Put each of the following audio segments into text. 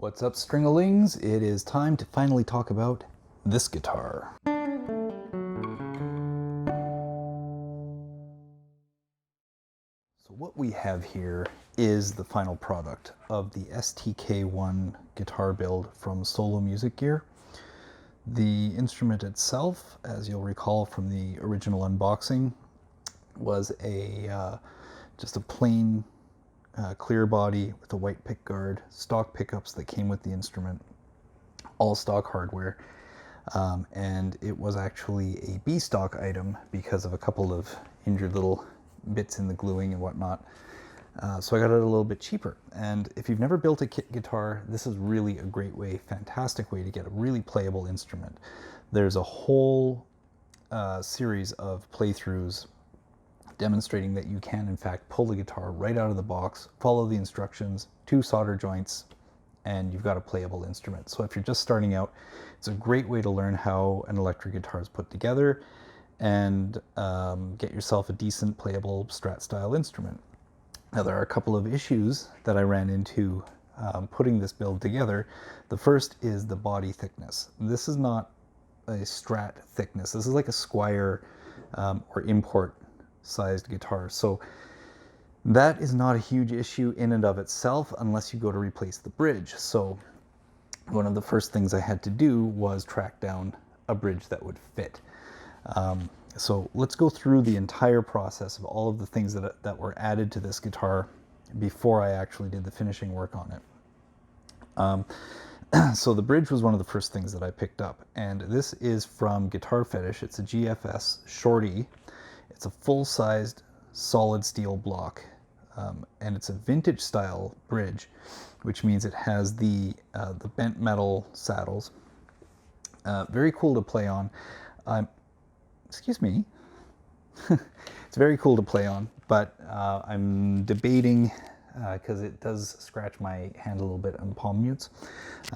What's up, stringalings? It is time to finally talk about this guitar. So what we have here is the final product of the STK1 guitar build from Solo Music Gear. The instrument itself, as you'll recall from the original unboxing, was just a plain clear body with a white pickguard, stock pickups that came with the instrument, all stock hardware, and it was actually a B-stock item because of a couple of injured little bits in the gluing and whatnot. So I got it a little bit cheaper. And if you've never built a kit guitar, this is really a great way, fantastic way to get a really playable instrument. There's a whole series of playthroughs demonstrating that you can in fact pull the guitar right out of the box, follow the instructions, 2 solder joints, and you've got a playable instrument. So if you're just starting out, it's a great way to learn how an electric guitar is put together and get yourself a decent playable Strat-style instrument. Now there are a couple of issues that I ran into putting this build together. The first is the body thickness. This is not a Strat thickness. This is like a Squire or import sized guitar. So that is not a huge issue in and of itself unless you go to replace the bridge. So one of the first things I had to do was track down a bridge that would fit. So let's go through the entire process of all of the things that were added to this guitar before I actually did the finishing work on it. So the bridge was one of the first things that I picked up, and this is from Guitar Fetish. It's a GFS Shorty. It's a full-sized solid steel block, and it's a vintage style bridge, which means it has the bent metal saddles. Very cool to play on. Excuse me. It's very cool to play on, but I'm debating, because it does scratch my hand a little bit on palm mutes,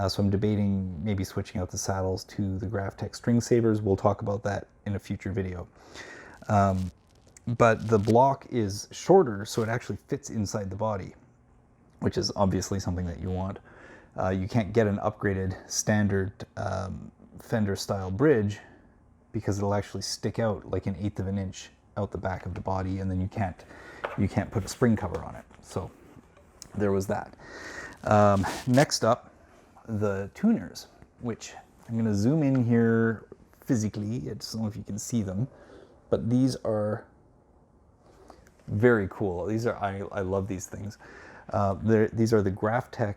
so I'm debating maybe switching out the saddles to the Graphtec string savers. We'll talk about that in a future video. But the block is shorter, so it actually fits inside the body, which is obviously something that you want. You can't get an upgraded standard Fender style bridge because it'll actually stick out like 1/8 of an inch out the back of the body, and then you can't put a spring cover on it. So there was that. Next up, the tuners, which I'm going to zoom in here physically. I don't know if you can see them, but these are very cool. These are I love these things. These are the Graphtec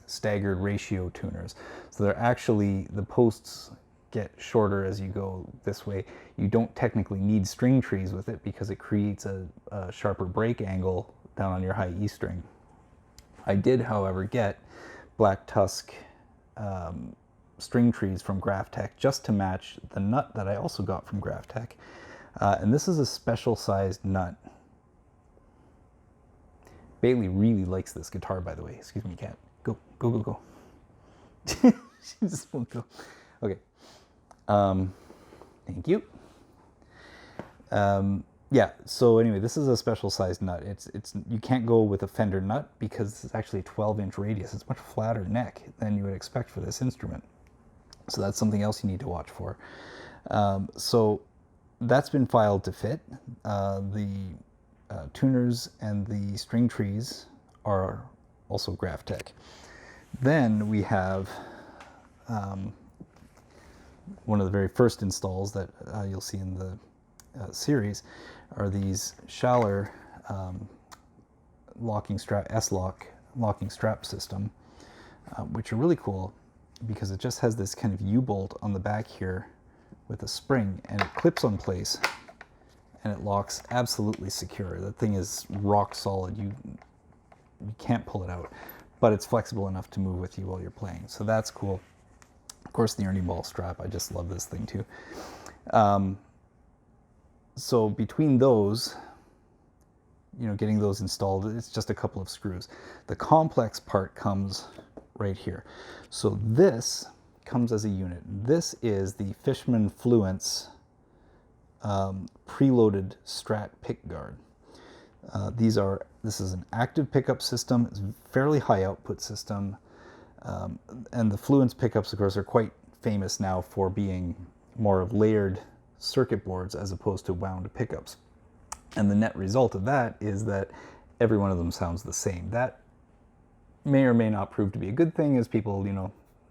staggered ratio tuners. So they're actually, the posts get shorter as you go this way. You don't technically need string trees with it because it creates a sharper break angle down on your high E string. I did, however, get black tusk string trees from Graphtec just to match the nut that I also got from Graphtec. And this is a special sized nut. Bailey really likes this guitar, by the way. Excuse me, cat. Go, go, go, go. She just won't go. Okay. Thank you. Yeah, so anyway, this is a special sized nut. You can't go with a Fender nut because it's actually a 12-inch radius. It's a much flatter neck than you would expect for this instrument. So that's something else you need to watch for. So that's been filed to fit. The tuners and the string trees are also Graphtec. Then we have one of the very first installs that you'll see in the series are these Schaller locking strap, S-lock locking strap system, which are really cool because it just has this kind of U-bolt on the back here with a spring, and it clips on place and it locks absolutely secure. That thing is rock solid. You can't pull it out, but it's flexible enough to move with you while you're playing. So that's cool. Of course, the Ernie Ball strap. I just love this thing too. So between those, getting those installed, it's just a couple of screws. The complex part comes right here. So this comes as a unit. This is the Fishman Fluence preloaded Strat pick guard. These are This is an active pickup system. It's a fairly high output system. And the Fluence pickups, of course, are quite famous now for being more layered circuit boards as opposed to wound pickups. And the net result of that is that every one of them sounds the same. That may or may not prove to be a good thing as people,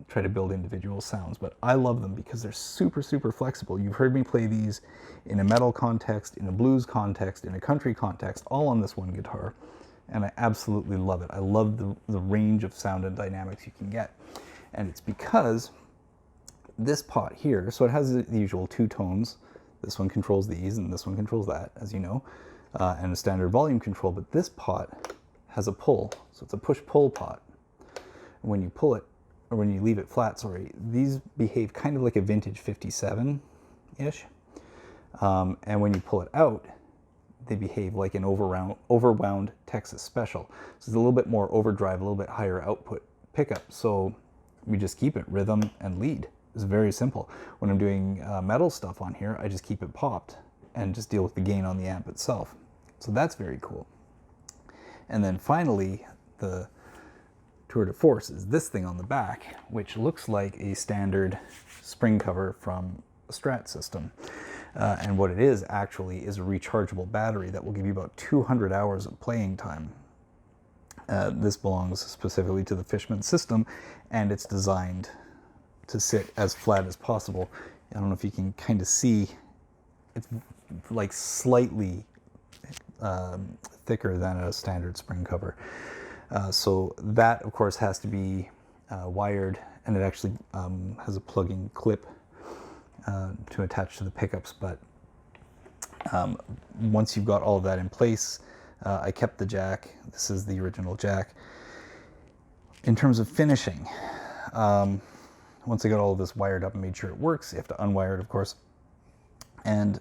try to build individual sounds, but I love them because they're super, super flexible. You've heard me play these in a metal context, in a blues context, in a country context, all on this one guitar, and I absolutely love it. I love the range of sound and dynamics you can get, and it's because this pot here, so it has the usual two tones. This one controls these, and this one controls that, as you know, and a standard volume control, but this pot has a pull, so it's a push-pull pot. And when you pull it, or when you leave it flat, sorry, these behave kind of like a vintage 57-ish. And when you pull it out, they behave like an overwound Texas Special. So it's a little bit more overdrive, a little bit higher output pickup. So we just keep it rhythm and lead. It's very simple. When I'm doing metal stuff on here, I just keep it popped and just deal with the gain on the amp itself. So that's very cool. And then finally, the tour de force is this thing on the back, which looks like a standard spring cover from a Strat system. And what it is actually is a rechargeable battery that will give you about 200 hours of playing time. This belongs specifically to the Fishman system, and it's designed to sit as flat as possible. I don't know if you can kind of see, it's like slightly thicker than a standard spring cover. So that, of course, has to be wired, and it actually has a plug-in clip to attach to the pickups. But once you've got all of that in place, I kept the jack. This is the original jack. In terms of finishing, once I got all of this wired up and made sure it works, you have to unwire it, of course. And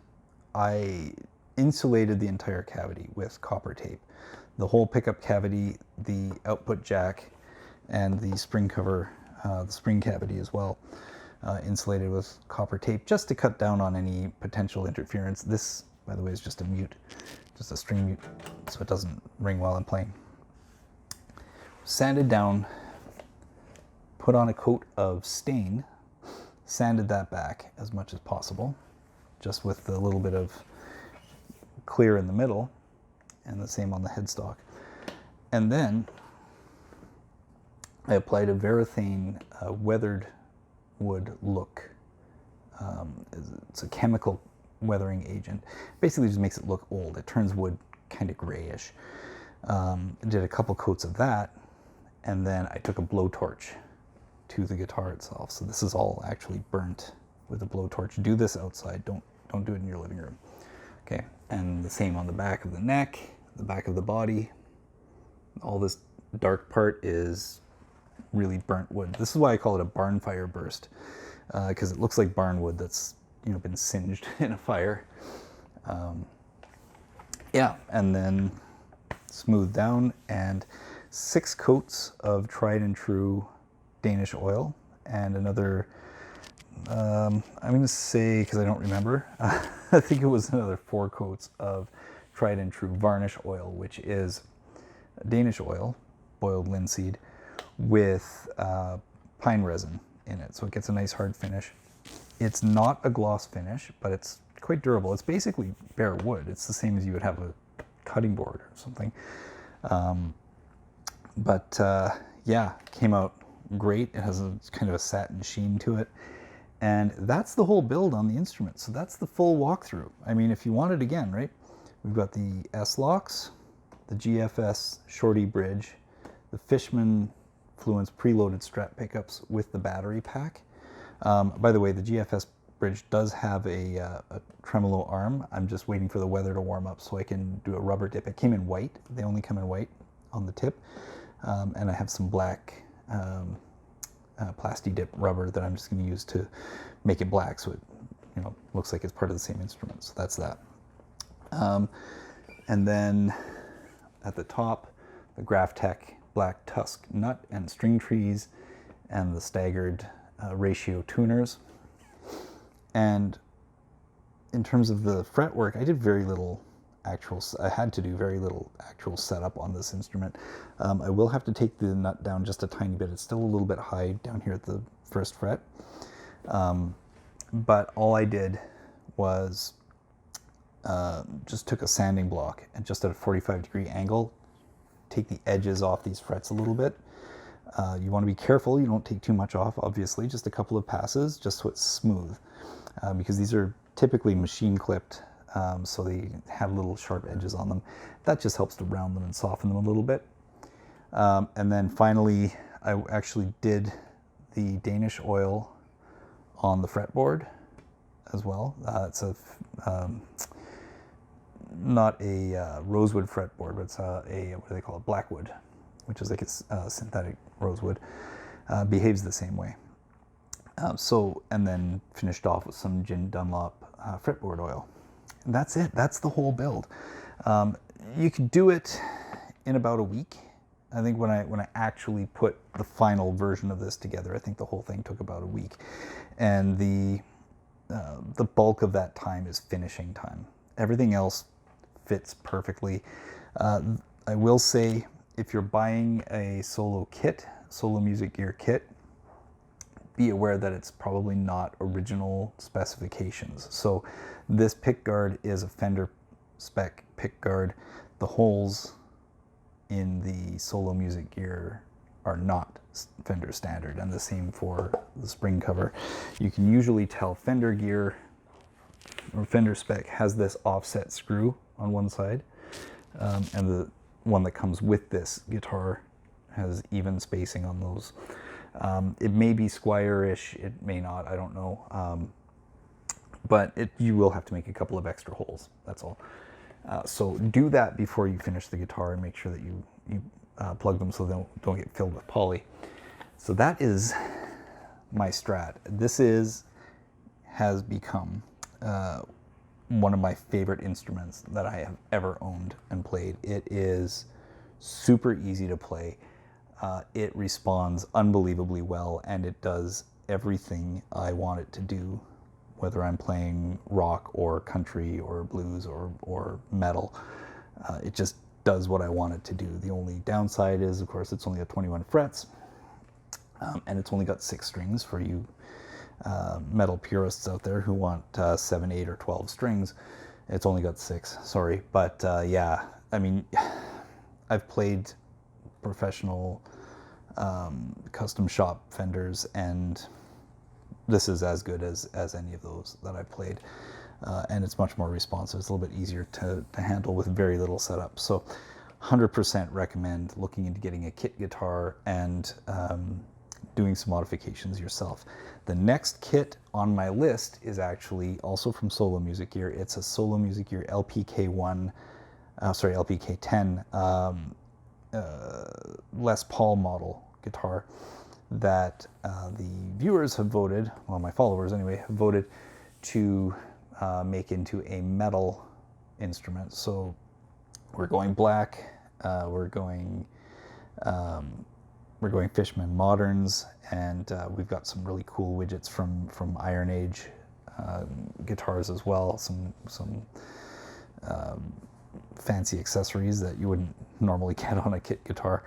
I insulated the entire cavity with copper tape. The whole pickup cavity, the output jack, and the spring cover, the spring cavity as well, insulated with copper tape just to cut down on any potential interference. This, by the way, is just a mute, just a string mute, so it doesn't ring while I'm playing. Sanded down, put on a coat of stain, sanded that back as much as possible, just with a little bit of clear in the middle, and the same on the headstock. And then I applied a Varathane weathered wood look. It's a chemical weathering agent. Basically just makes it look old. It turns wood kind of grayish. Did a couple coats of that, and then I took a blowtorch to the guitar itself. So this is all actually burnt with a blowtorch. Do this outside. Don't do it in your living room. Okay, and the same on the back of the neck, the back of the body. All this dark part is really burnt wood. This is why I call it a barn fire burst, because it looks like barn wood that's been singed in a fire. Yeah, and then smooth down, and 6 coats of tried and true Danish oil, and another, I'm going to say, because I don't remember, I think it was another 4 coats of tried and true varnish oil, which is Danish oil, boiled linseed, with pine resin in it. So it gets a nice hard finish. It's not a gloss finish, but it's quite durable. It's basically bare wood. It's the same as you would have a cutting board or something. Yeah, came out great. It has kind of a satin sheen to it. And that's the whole build on the instrument. So that's the full walkthrough. I mean, if you want it again, right? We've got the S-Locks, the GFS Shorty bridge, the Fishman Fluence preloaded Strat pickups with the battery pack. By the way, the GFS bridge does have a tremolo arm. I'm just waiting for the weather to warm up so I can do a rubber dip. It came in white. They only come in white on the tip. And I have some black plasti dip rubber that I'm just going to use to make it black so it looks like it's part of the same instrument. So that's that. And then at the top, the Graphtec black tusk nut and string trees, and the staggered ratio tuners. And in terms of the fretwork, I did very little I had to do very little actual setup on this instrument. I will have to take the nut down just a tiny bit. It's still a little bit high down here at the first fret. But all I did was just took a sanding block and just at a 45-degree angle, take the edges off these frets a little bit. You want to be careful you don't take too much off, obviously, just a couple of passes, just so it's smooth. Because these are typically machine clipped, so they have little sharp edges on them. That just helps to round them and soften them a little bit. And then finally, I actually did the Danish oil on the fretboard as well. It's a not a rosewood fretboard, but it's what do they call it? Blackwood, which is like a synthetic rosewood. Behaves the same way. And then finished off with some Gin Dunlop fretboard oil. And that's it. That's the whole build. You could do it in about a week. I think when I actually put the final version of this together, I think the whole thing took about a week. And the bulk of that time is finishing time. Everything else fits perfectly. I will say, if you're buying a solo music gear kit, be aware that it's probably not original specifications. So this pick guard is a Fender spec pick guard. The holes in the solo music gear are not Fender standard, and the same for the spring cover. You can usually tell Fender gear or Fender spec has this offset screw on one side, and the one that comes with this guitar has even spacing on those. It may be Squire-ish, it may not, I don't know. But you will have to make a couple of extra holes, that's all. So do that before you finish the guitar and make sure that you plug them so they don't get filled with poly. So that is my Strat. This has become one of my favorite instruments that I have ever owned and played. It is super easy to play. It responds unbelievably well, and it does everything I want it to do, whether I'm playing rock or country or blues or metal. It just does what I want it to do. The only downside is, of course, it's only got 21 frets, and it's only got 6 strings for you metal purists out there who want 7, 8, or 12 strings. It's only got 6, sorry. But yeah, I mean, I've played professional custom shop Fenders, and this is as good as any of those that I've played. And it's much more responsive. It's a little bit easier to handle with very little setup. So 100% recommend looking into getting a kit guitar and doing some modifications yourself. The next kit on my list is actually also from Solo Music Gear. It's a Solo Music Gear LPK10 Les Paul model guitar that the viewers have voted, well, my followers anyway, have voted to make into a metal instrument. So we're going black, we're going Fishman Moderns, and we've got some really cool widgets from Iron Age guitars as well. Some fancy accessories that you wouldn't normally get on a kit guitar.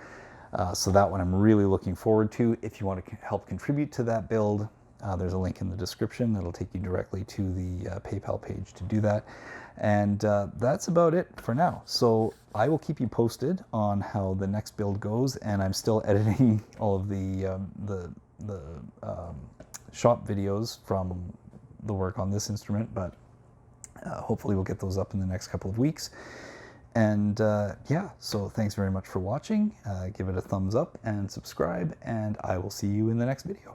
So that one I'm really looking forward to. If you want to help contribute to that build, there's a link in the description that'll take you directly to the PayPal page to do that. And that's about it for now. So I will keep you posted on how the next build goes, and I'm still editing all of the shop videos from the work on this instrument, but hopefully we'll get those up in the next couple of weeks. And yeah, so thanks very much for watching. Give it a thumbs up and subscribe, and I will see you in the next video.